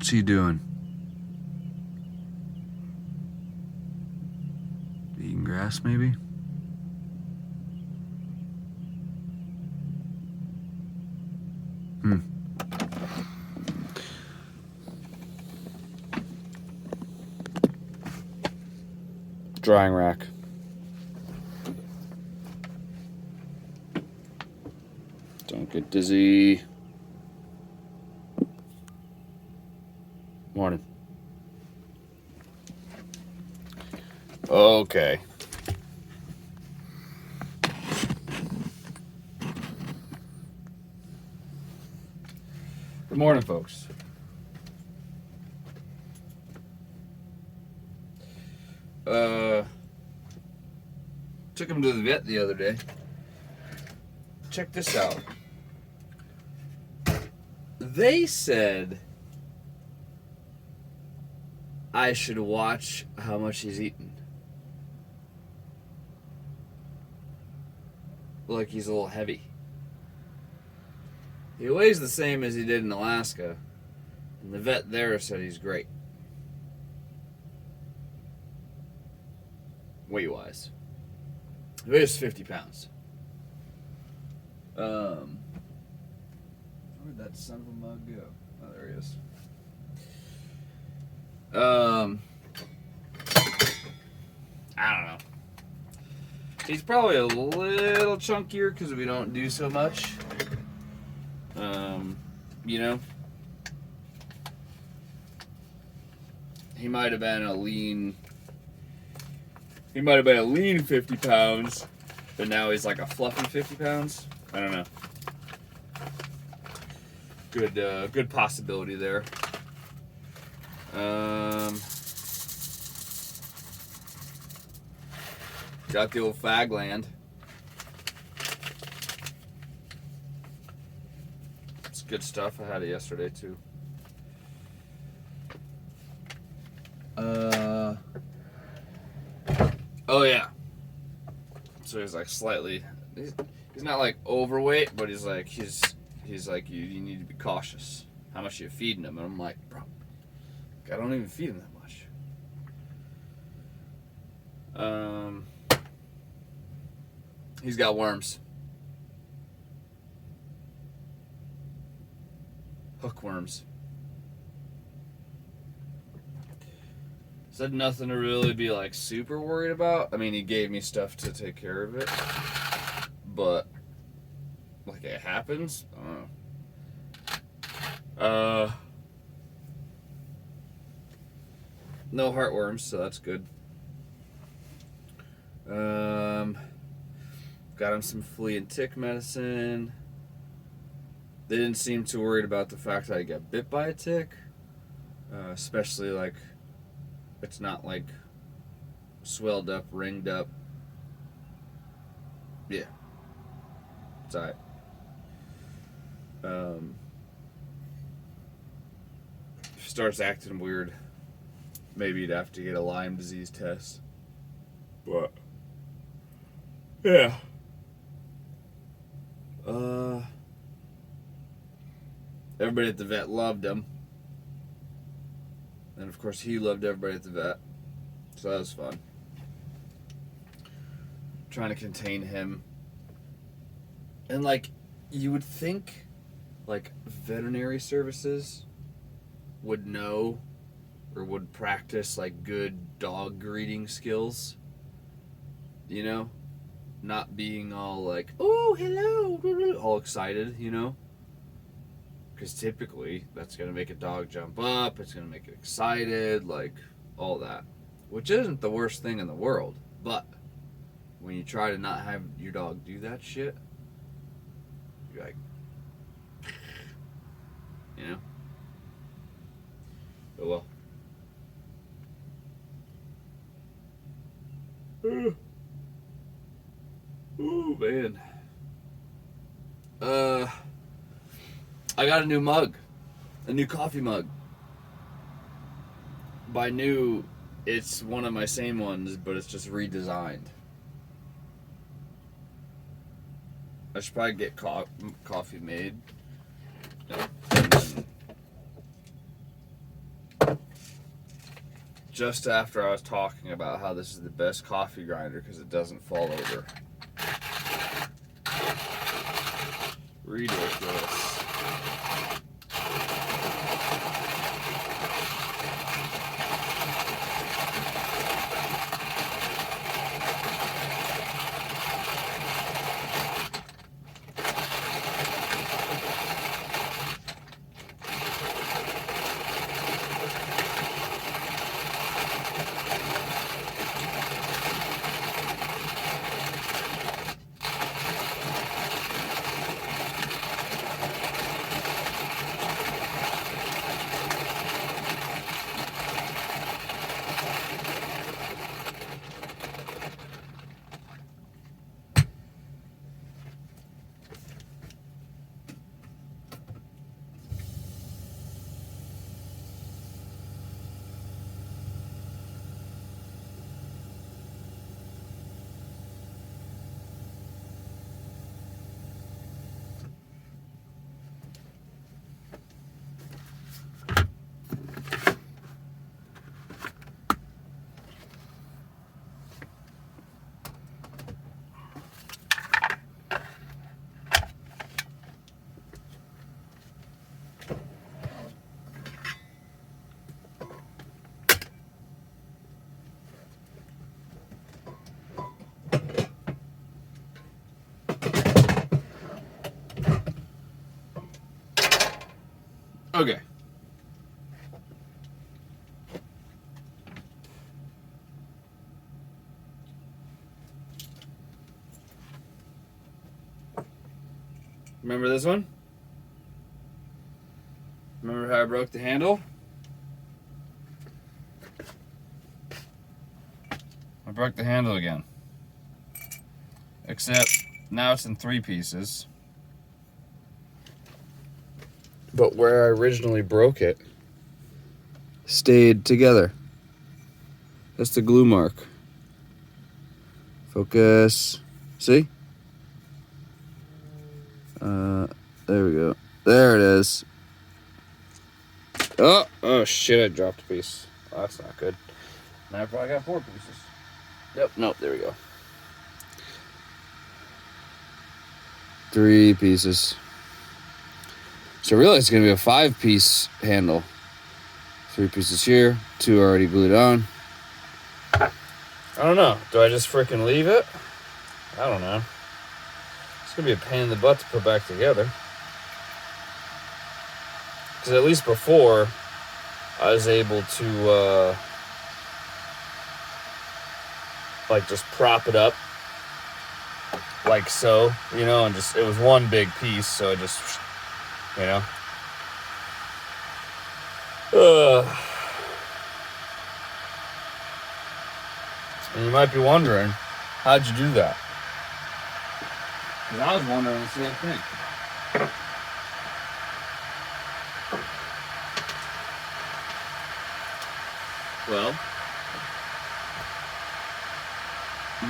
What's he doing? Eating grass, maybe? Drying rack. Don't get dizzy. Morning. Okay. Good morning, folks. Took him to the vet the other day. Check this out. They said I should watch how much he's eating. Like he's a little heavy. He weighs the same as he did in Alaska, and the vet there said he's great. Weight-wise. He weighs 50 pounds. Where'd that son of a mug go? Oh, there he is. I don't know. He's probably a little chunkier because we don't do so much. You know? He might have been a lean 50 pounds, but now he's like a fluffy 50 pounds. I don't know. Good possibility there. Got the old Fagland. It's good stuff. I had it yesterday too. Oh yeah. So he's like slightly. He's not like overweight, but he's like you need to be cautious. How much you feeding him? And I'm like, bro, I don't even feed him that much. He's got worms. Hookworms. Said nothing to really be like super worried about. I mean, he gave me stuff to take care of it, but like it happens. I don't know. No heartworms, so that's good. Got him some flea and tick medicine. They didn't seem too worried about the fact that I got bit by a tick, especially like it's not like swelled up, ringed up. Yeah, it's alright. If it starts acting weird, maybe you'd have to get a Lyme disease test. But yeah. Everybody at the vet loved him. And of course he loved everybody at the vet. So that was fun. Trying to contain him. And like, you would think like veterinary services would know or would practice like good dog greeting skills. You know? Not being all like, oh, hello, all excited, you know? Because typically, that's going to make a dog jump up, it's going to make it excited, like, all that. Which isn't the worst thing in the world, but when you try to not have your dog do that shit, you're like, you know? Oh well. Ooh, man. I got a new mug. A new coffee mug. By new, it's one of my same ones, but it's just redesigned. I should probably get coffee made. just after I was talking about how this is the best coffee grinder because it doesn't fall over. Ridiculous. Okay. Remember this one? Remember how I broke the handle? I broke the handle again. Except now it's in 3 pieces. But where I originally broke it stayed together. That's the glue mark. Focus. See? There we go. There it is. Oh shit, I dropped a piece. Oh, that's not good. Now I probably got 4 pieces. Yep, nope, there we go. 3 pieces. So really it's going to be a 5-piece handle. 3 pieces here, 2 already glued on. I don't know. Do I just freaking leave it? I don't know. It's going to be a pain in the butt to put back together. Because at least before, I was able to, like, just prop it up. Like so, you know, and just, it was one big piece, so it just, you know. And you might be wondering, how'd you do that? Because I was wondering the same thing. Well,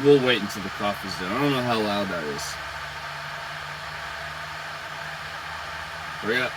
we'll wait until the coffee's done. I don't know how loud that is. Hurry up.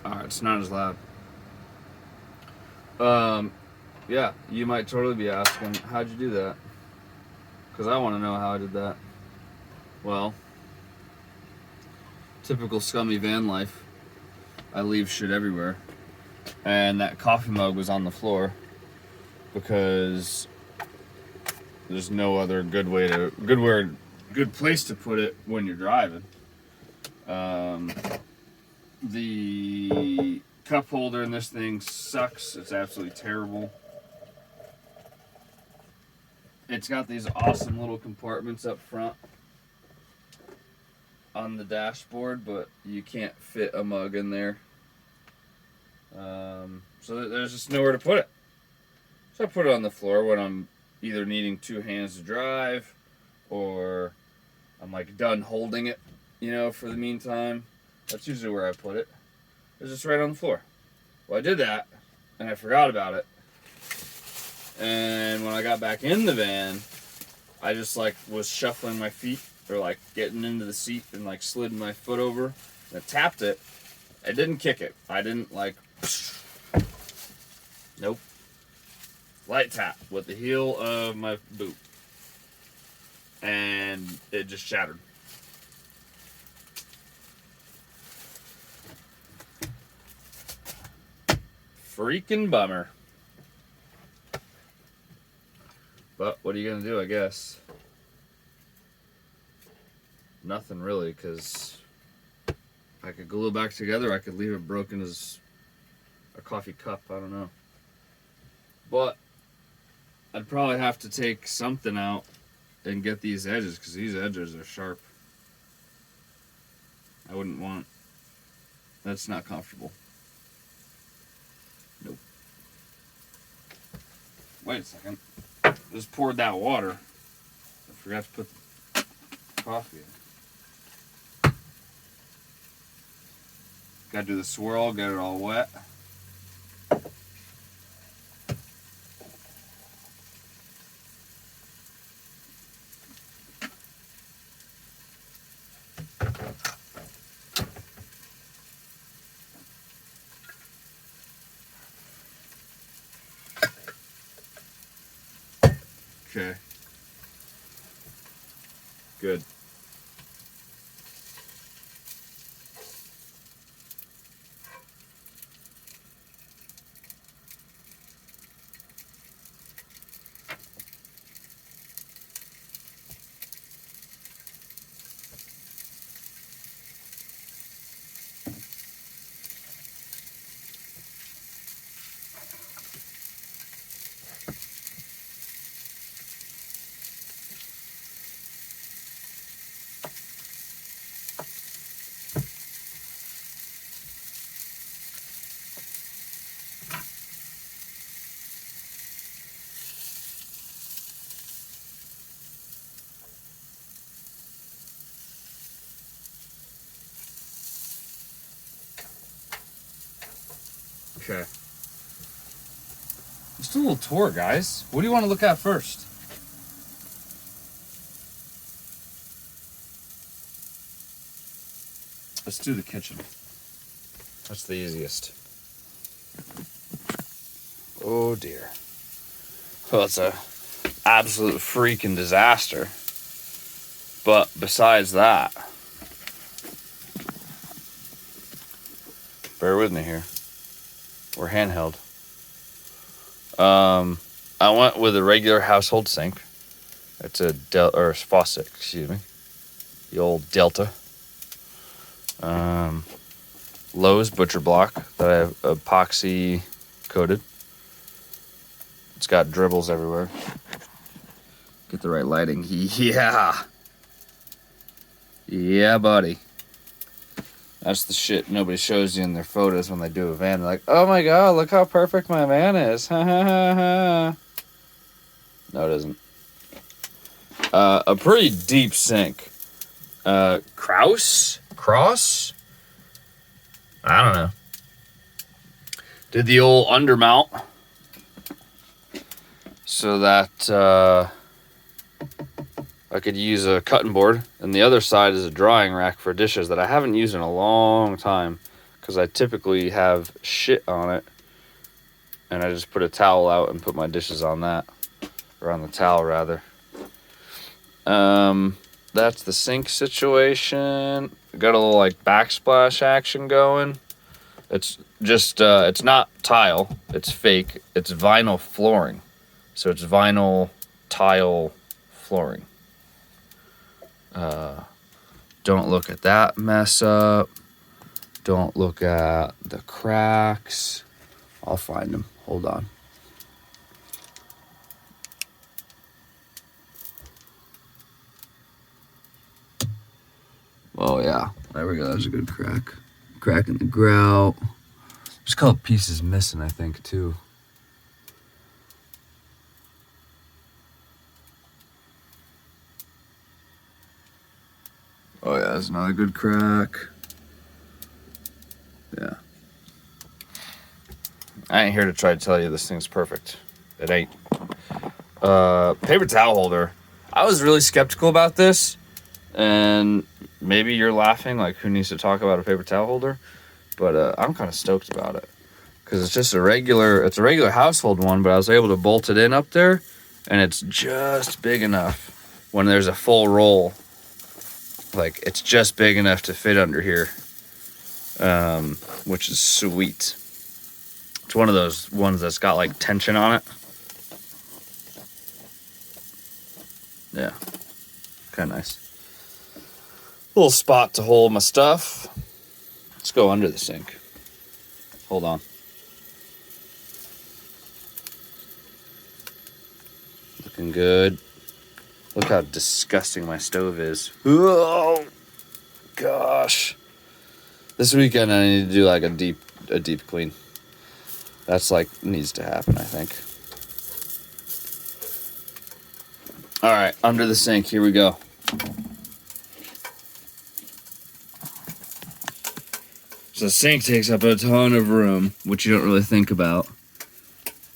Alright, it's not as loud. Yeah, you might totally be asking, how'd you do that? Because I want to know how I did that. Well, typical scummy van life. I leave shit everywhere. And that coffee mug was on the floor because there's no other good place to put it when you're driving. The cup holder in this thing sucks. It's absolutely terrible. It's got these awesome little compartments up front on the dashboard, but you can't fit a mug in there. So there's just nowhere to put it. So I put it on the floor when I'm either needing two hands to drive, or I'm like done holding it, for the meantime. That's usually where I put it. It's just right on the floor. Well, I did that, and I forgot about it. And when I got back in the van, I just was shuffling my feet, or getting into the seat, and slid my foot over, and I tapped it. I didn't kick it. I didn't nope. Light tap with the heel of my boot. And it just shattered. Freaking bummer. But what are you going to do, I guess? Nothing really, because I could glue it back together. I could leave it broken as a coffee cup. I don't know. But I'd probably have to take something out and get these edges, because these edges are sharp. I wouldn't want... That's not comfortable. Nope. Wait a second. Just poured that water. I forgot to put the coffee in. Gotta do the swirl, get it all wet. Okay. Good. Okay. Let's do a little tour, guys. What do you want to look at first? Let's do the kitchen. That's the easiest. Oh dear. Well, it's a absolute freaking disaster. But besides that, bear with me here. We're handheld. I went with a regular household sink. It's a faucet, excuse me. The old Delta. Lowe's Butcher Block that I have epoxy coated. It's got dribbles everywhere. Get the right lighting. Yeah. Yeah, buddy. That's the shit nobody shows you in their photos when they do a van. They're like, oh my god, look how perfect my van is. Ha ha ha ha. No, it isn't. A pretty deep sink. Cross? I don't know. Did the old undermount so that I could use a cutting board, and the other side is a drying rack for dishes that I haven't used in a long time because I typically have shit on it, and I just put a towel out and put my dishes on that, or on the towel rather. That's the sink situation. Got a little like backsplash action going. It's just it's not tile, it's fake. It's vinyl flooring. So it's vinyl tile flooring. Don't look at that mess up. Don't look at the cracks. I'll find them. Hold on. Oh, yeah. There we go. That was a good crack. Crack in the grout. There's a couple pieces missing, I think, too. Oh, yeah. That's another good crack. Yeah. I ain't here to try to tell you this thing's perfect. It ain't. Paper towel holder. I was really skeptical about this. And maybe you're laughing, like, who needs to talk about a paper towel holder? But I'm kind of stoked about it. Because it's just a regular household one, but I was able to bolt it in up there. And it's just big enough when there's a full roll. Like, it's just big enough to fit under here. Which is sweet. It's one of those ones that's got, like, tension on it. Yeah. Kind of nice. Little spot to hold my stuff. Let's go under the sink. Hold on. Looking good. Look how disgusting my stove is. Oh, gosh. This weekend I need to do like a deep clean. That's like needs to happen, I think. All right, under the sink. Here we go. So the sink takes up a ton of room, which you don't really think about.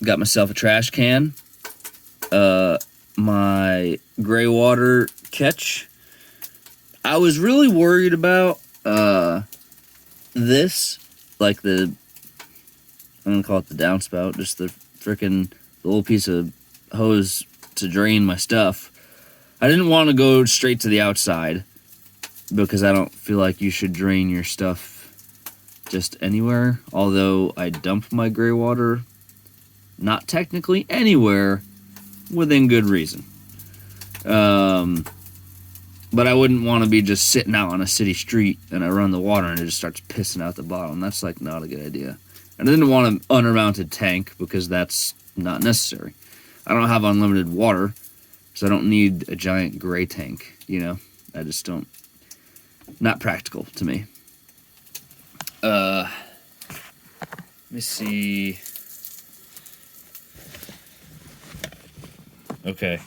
Got myself a trash can. My gray water catch. I was really worried about this, like I'm gonna call it the downspout, just the little piece of hose to drain my stuff. I didn't want to go straight to the outside because I don't feel like you should drain your stuff just anywhere, although I dump my gray water not technically anywhere within good reason. But I wouldn't want to be just sitting out on a city street and I run the water and it just starts pissing out the bottom. That's like not a good idea. And I didn't want an unmounted tank because that's not necessary. I don't have unlimited water, so I don't need a giant gray tank, you know? I just don't. Not practical to me. Let me see. Okay,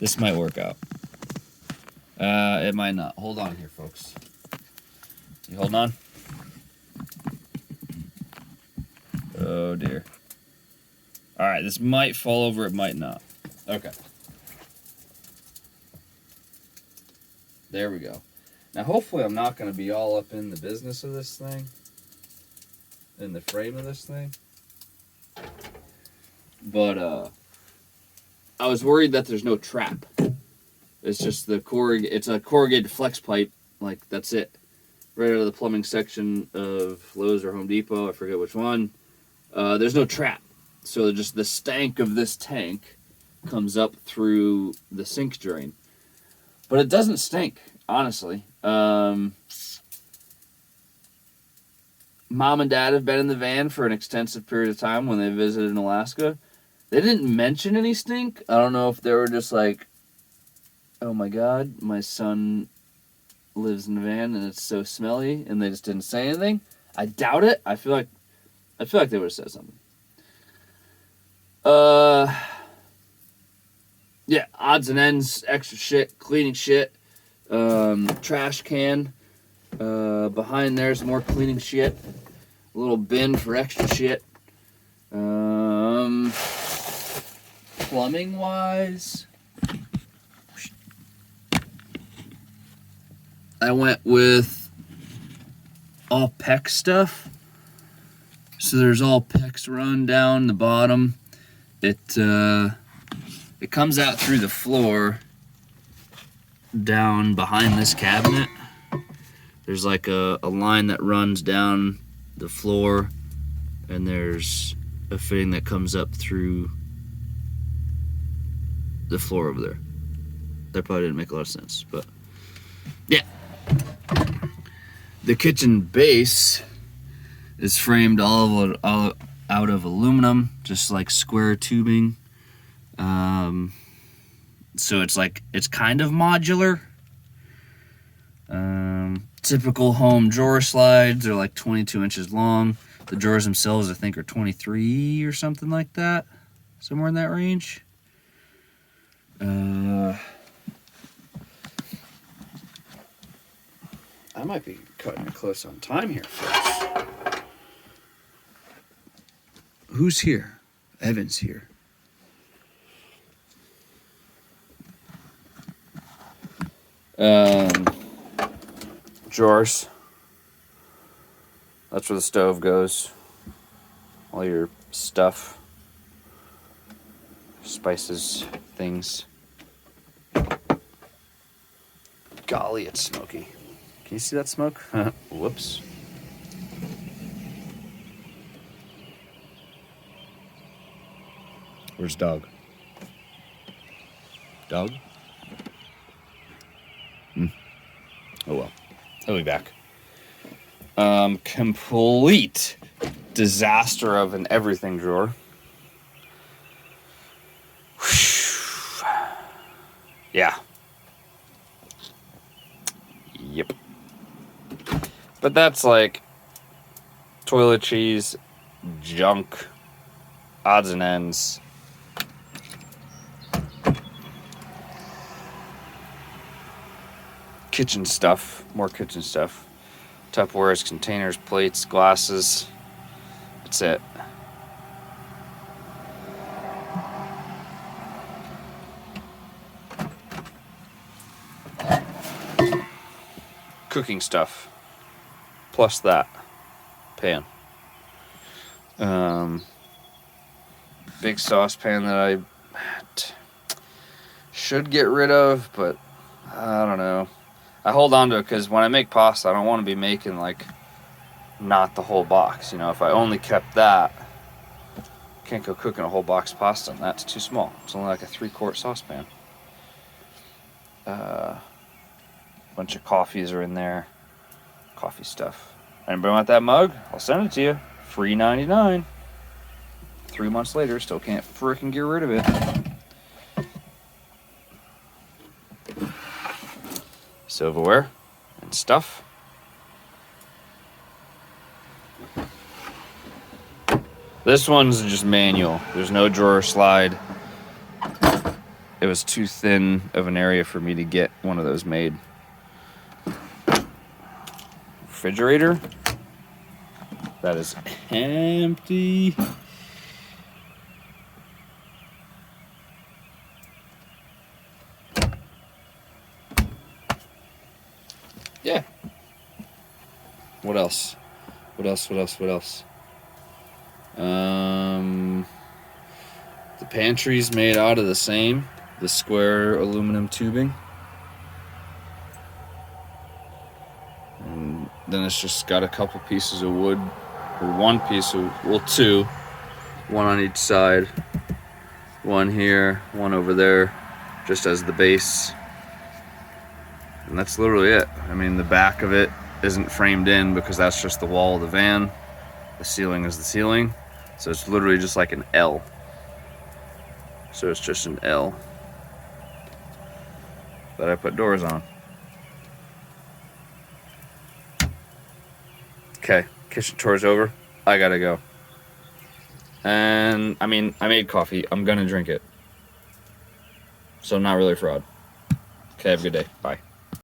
this might work out. It might not. Hold on here, folks. You holding on? Oh, dear. All right, this might fall over. It might not. Okay. There we go. Now, hopefully I'm not going to be all up in the business of this thing. In the frame of this thing. But, I was worried that there's no trap. It's just it's a corrugated flex pipe. Like, that's it. Right out of the plumbing section of Lowe's or Home Depot. I forget which one. There's no trap. So just the stank of this tank comes up through the sink drain. But it doesn't stink, honestly. Mom and Dad have been in the van for an extensive period of time when they visited in Alaska. They didn't mention any stink. I don't know if they were just like, oh my God, my son lives in the van and it's so smelly, and they just didn't say anything. I doubt it. I feel like they would have said something. Yeah, odds and ends, extra shit, cleaning shit, trash can. Behind there's more cleaning shit. A little bin for extra shit. Plumbing wise, I went with all PEX stuff. So there's all PEX run down the bottom. It comes out through the floor down behind this cabinet. There's like a line that runs down the floor, and there's a fitting that comes up through the floor over there. That probably didn't make a lot of sense, but yeah. The kitchen base is framed all out of aluminum, just like square tubing. So it's kind of modular. Typical home drawer slides are like 22 inches long. The drawers themselves, I think, are 23 or something like that, somewhere in that range. I might be cutting it close on time here, folks. Who's here? Evan's here. Drawers. That's where the stove goes. All your stuff. Spices, things. Golly, it's smoky. Can you see that smoke? Whoops. Where's Doug? Doug? Oh well. He'll be back. Complete disaster of an everything drawer. Yeah. Yep. But that's like toiletries, junk, odds and ends. Kitchen stuff, more kitchen stuff. Tupperwares, containers, plates, glasses. That's it. Cooking stuff. Plus that. Pan. Big saucepan that I should get rid of, but I don't know. I hold on to it because when I make pasta, I don't want to be making like not the whole box. You know, if I only kept that, can't go cooking a whole box of pasta, and that's too small. It's only like a 3-quart saucepan. Bunch of coffees are in there. Coffee stuff. Anybody want that mug? I'll send it to you. Free 99. 3 months later, still can't frickin' get rid of it. Silverware and stuff. This one's just manual. There's no drawer slide. It was too thin of an area for me to get one of those made. Refrigerator. That is empty. Yeah. What else? What else? The pantry's made out of the same, the square aluminum tubing. And then it's just got a couple pieces of wood, or one piece of, well, two, one on each side, one here, one over there, just as the base. And that's literally it. I mean, the back of it isn't framed in because that's just the wall of the van. The ceiling is the ceiling. So it's literally just like an L. So it's just an L that I put doors on. Okay, kitchen tour's over. I gotta go. And I mean, I made coffee. I'm gonna drink it. So I'm not really a fraud. Okay, have a good day. Bye.